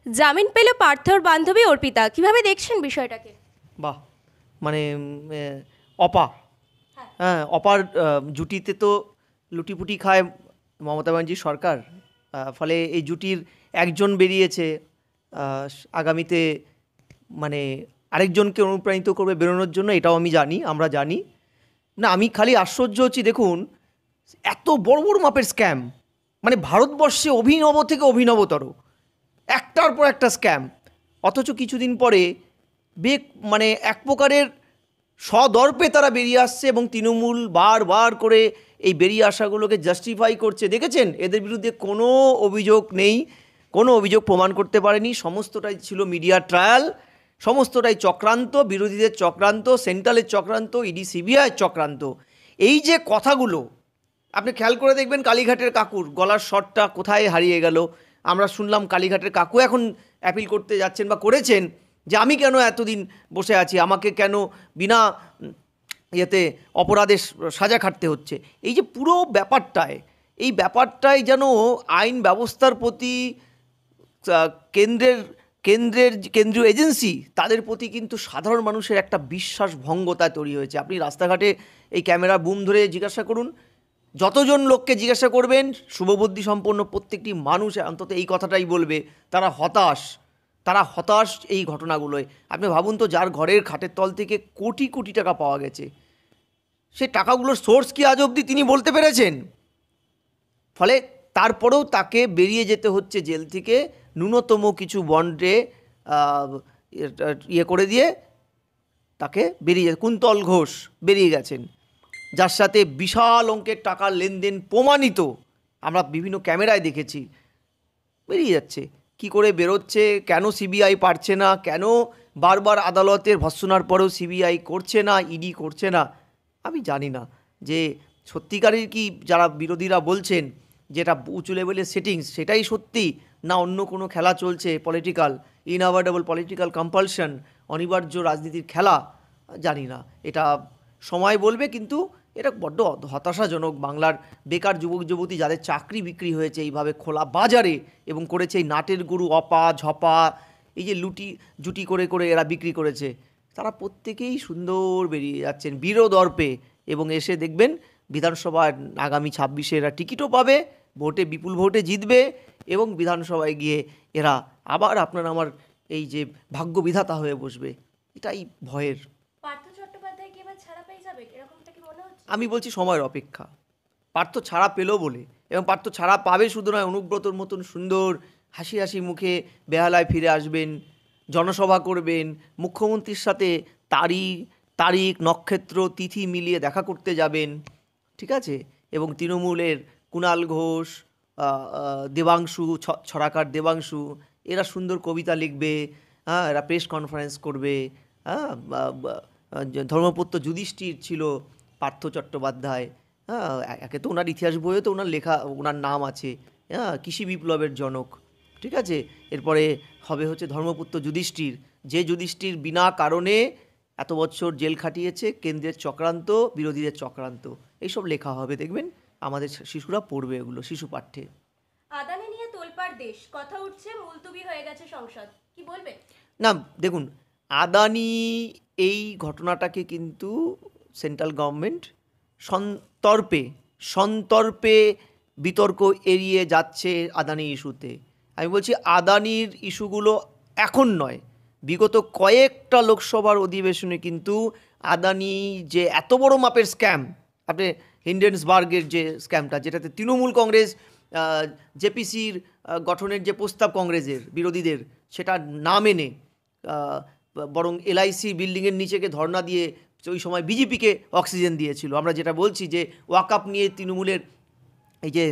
জামিন পেল পার্থর বান্ধবী অর্পিতা, কিভাবে দেখছেন বিষয়টাকে? বাহ, মানে অপা, হ্যাঁ অপার জুটিতে তো লুটিপুটি খায় মমতা ব্যানার্জির সরকার। ফলে এই জুটির একজন বেরিয়েছে, আগামীতে মানে আরেকজনকে অনুপ্রাণিত করবে বেরোনোর জন্য, এটাও আমি জানি, আমরা জানি না। আমি খালি আশ্চর্য হচ্ছি, দেখুন এত বড় বড় মাপের স্ক্যাম, মানে ভারতবর্ষে অভিনব থেকে অভিনবতর একটার পর একটা স্ক্যাম, অথচ কিছুদিন পরে মানে এক প্রকারের সদর্পে তারা বেরিয়ে আসছে এবং তৃণমূল বারবার করে এই বেরিয়ে আসাগুলোকে জাস্টিফাই করছে। দেখেছেন, এদের বিরুদ্ধে কোনো অভিযোগ নেই, কোনো অভিযোগ প্রমাণ করতে পারেনি, সমস্তটাই ছিল মিডিয়া ট্রায়াল, সমস্তটাই চক্রান্ত, বিরোধীদের চক্রান্ত, সেন্ট্রালের চক্রান্ত, ইডি সিবিআইয়ের চক্রান্ত। এই যে কথাগুলো আপনি খেয়াল করে দেখবেন, কালীঘাটের কাকুর গলার স্বরটা কোথায় হারিয়ে গেল। আমরা শুনলাম কালীঘাটের কাকু এখন অ্যাপিল করতে যাচ্ছেন বা করেছেন যে আমি কেন এতদিন বসে আছি, আমাকে কেন বিনা ইয়েতে অপরাধের সাজা খাটতে হচ্ছে। এই যে পুরো ব্যাপারটায় যেন আইন ব্যবস্থার প্রতি কেন্দ্রীয় এজেন্সি তাদের প্রতি কিন্তু সাধারণ মানুষের একটা বিশ্বাস ভঙ্গতা তৈরি হয়েছে। আপনি রাস্তাঘাটে এই ক্যামেরা বুম ধরে জিজ্ঞাসা করুন, যতজন লোককে জিজ্ঞাসা করবেন, শুভবুদ্ধি সম্পন্ন প্রত্যেকটি মানুষ অন্তত এই কথাটাই বলবে, তারা হতাশ এই ঘটনাগুলোয়। আপনি ভাবুন তো, যার ঘরের খাটের তল থেকে কোটি কোটি টাকা পাওয়া গেছে, সে টাকাগুলোর সোর্স কি আজ অবধি তিনি বলতে পেরেছেন? ফলে তারপরেও তাকে বেরিয়ে যেতে হচ্ছে জেল থেকে, ন্যূনতম কিছু বন্ডে ইয়ে করে দিয়ে তাকে বেরিয়ে, কুন্তল ঘোষ বেরিয়ে গেছেন, যার সাথে বিশাল অঙ্কের টাকার লেনদেন প্রমাণিত, আমরা বিভিন্ন ক্যামেরায় দেখেছি। বেরিয়ে যাচ্ছে, কি করে বেরোচ্ছে, কেন সিবিআই পারছে না, কেন বারবার আদালতের ভর্ৎসনার পরেও সিবিআই করছে না, ইডি করছে না, আমি জানি না যে সত্যিকারের কি যারা বিরোধীরা বলছেন যেটা উঁচু লেভেলের সেটিংস সেটাই সত্যি, না অন্য কোনো খেলা চলছে, পলিটিক্যাল ইনঅ্যাভয়েডেবল পলিটিক্যাল কম্পালশন, অনিবার্য রাজনীতির খেলা, জানি না, এটা সময় বলবে। কিন্তু এটা বড্ড হতাশাজনক। বাংলার বেকার যুবক যুবতী যাদের চাকরি বিক্রি হয়েছে এইভাবে খোলা বাজারে, এবং করেছে এই নাটের গুরু অপা ঝপা, এই যে জুটি করে করে এরা বিক্রি করেছে, তারা প্রত্যেকেই সুন্দর বেরিয়ে যাচ্ছেন বীরদর্পে, এবং এসে দেখবেন বিধানসভায় আগামী 26-এ এরা টিকিটও পাবে, ভোটে বিপুল ভোটে জিতবে, এবং বিধানসভায় গিয়ে এরা আবার আপনার আমার এই যে ভাগ্য বিধাতা হয়ে বসবে। এটাই ভয়ের। আমি বলছি সময়ের অপেক্ষা। পার্থ ছাড়া পেল বলে, এবং পার্থ ছাড়া পাবে শুধু নয়, অনুব্রতর মতন সুন্দর হাসি হাসি মুখে বেহালায় ফিরে আসবেন, জনসভা করবেন, মুখ্যমন্ত্রীর সাথে তারিখ নক্ষত্র তিথি মিলিয়ে দেখা করতে যাবেন, ঠিক আছে, এবং তৃণমূলের কুণাল ঘোষ, দেবাংশু, ছড়াকার দেবাংশু, এরা সুন্দর কবিতা লিখবে, হ্যাঁ, এরা প্রেস কনফারেন্স করবে, হ্যাঁ, ধর্মপুত্র যুধিষ্ঠির ছিল পার্থ চট্টোপাধ্যায়, হ্যাঁ, একে তো ওনার ইতিহাস বইয়ে তো ওনার লেখা, ওনার নাম আছে, হ্যাঁ, কৃষি বিপ্লবের জনক, ঠিক আছে। এরপরে হবে হচ্ছে ধর্মপুত্র যুধিষ্ঠির, যে যুধিষ্ঠির বিনা কারণে এত বছর জেল খাটিয়েছে, কেন্দ্রের চক্রান্ত, বিরোধীদের চক্রান্ত, এইসব লেখা হবে, দেখবেন আমাদের শিশুরা পড়বে এগুলো শিশু পাঠ্যে। আদানি নিয়ে তোলপাড় দেশ, কথা উঠছে মুলতবি হয়ে গেছে সংসদ, কি বলবে? না দেখুন, আদানি এই ঘটনাটাকে কিন্তু সেন্ট্রাল গভর্নমেন্ট সন্তর্পে বিতর্ক এড়িয়ে যাচ্ছে আদানি ইস্যুতে। আমি বলছি আদানির ইস্যুগুলো এখন নয়, বিগত কয়েকটা লোকসভার অধিবেশনে কিন্তু আদানি যে এত বড় মাপের স্ক্যাম, আপনি হিন্ডেনসবার্গের যে স্ক্যামটা, যেটাতে তৃণমূল কংগ্রেস জেপিসির গঠনের যে প্রস্তাব কংগ্রেসের বিরোধীদের, সেটা না মেনে বরং এলআইসি বিল্ডিংয়ের নিচেকে ধর্ণা দিয়ে ওই সময় বিজেপিকে অক্সিজেন দিয়েছিল। আমরা যেটা বলছি যে ওয়াকআপ নিয়ে তৃণমূলের এই যে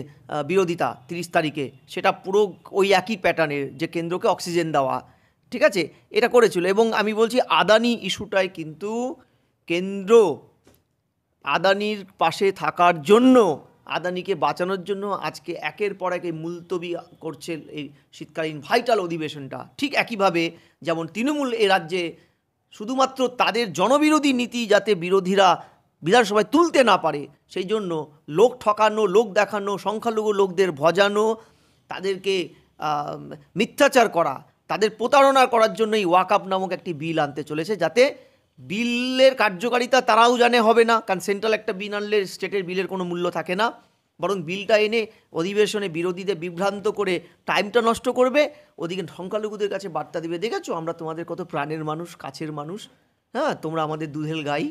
বিরোধিতা 30 তারিখে, সেটা পুরো ওই একই প্যাটার্নের, যে কেন্দ্রকে অক্সিজেন দেওয়া, ঠিক আছে, এটা করেছিল। এবং আমি বলছি আদানি ইস্যুটায় কিন্তু কেন্দ্র আদানির পাশে থাকার জন্য, আদানিকে বাঁচানোর জন্য আজকে একের পর এক মুলতবি করছে এই শীতকালীন ভাইটাল অধিবেশনটা। ঠিক একইভাবে যেমন তৃণমূল এ রাজ্যে শুধুমাত্র তাদের জনবিরোধী নীতি যাতে বিরোধীরা বিধানসভায় তুলতে না পারে, সেই জন্য লোক ঠকানো, লোক দেখানো, সংখ্যালঘু লোকদের ভজানো, তাদেরকে মিথ্যাচার করা, তাদের প্রতারণা করার জন্য এই ওয়াকআপ নামক একটি বিল আনতে চলেছে, যাতে বিলের কার্যকারিতা তারাও জানে হবে না, কারণ সেন্ট্রাল একটা বিল আনলে স্টেটের বিলের কোনো মূল্য থাকে না, বরং বিলটা এনে অধিবেশনে বিরোধীদের বিভ্রান্ত করে টাইমটা নষ্ট করবে, ওদিকে সংখ্যালঘুদের কাছে বার্তা দিবে, দেখেছো আমরা তোমাদের কত প্রাণের মানুষ, কাছের মানুষ, হ্যাঁ তোমরা আমাদের দুধের গাই।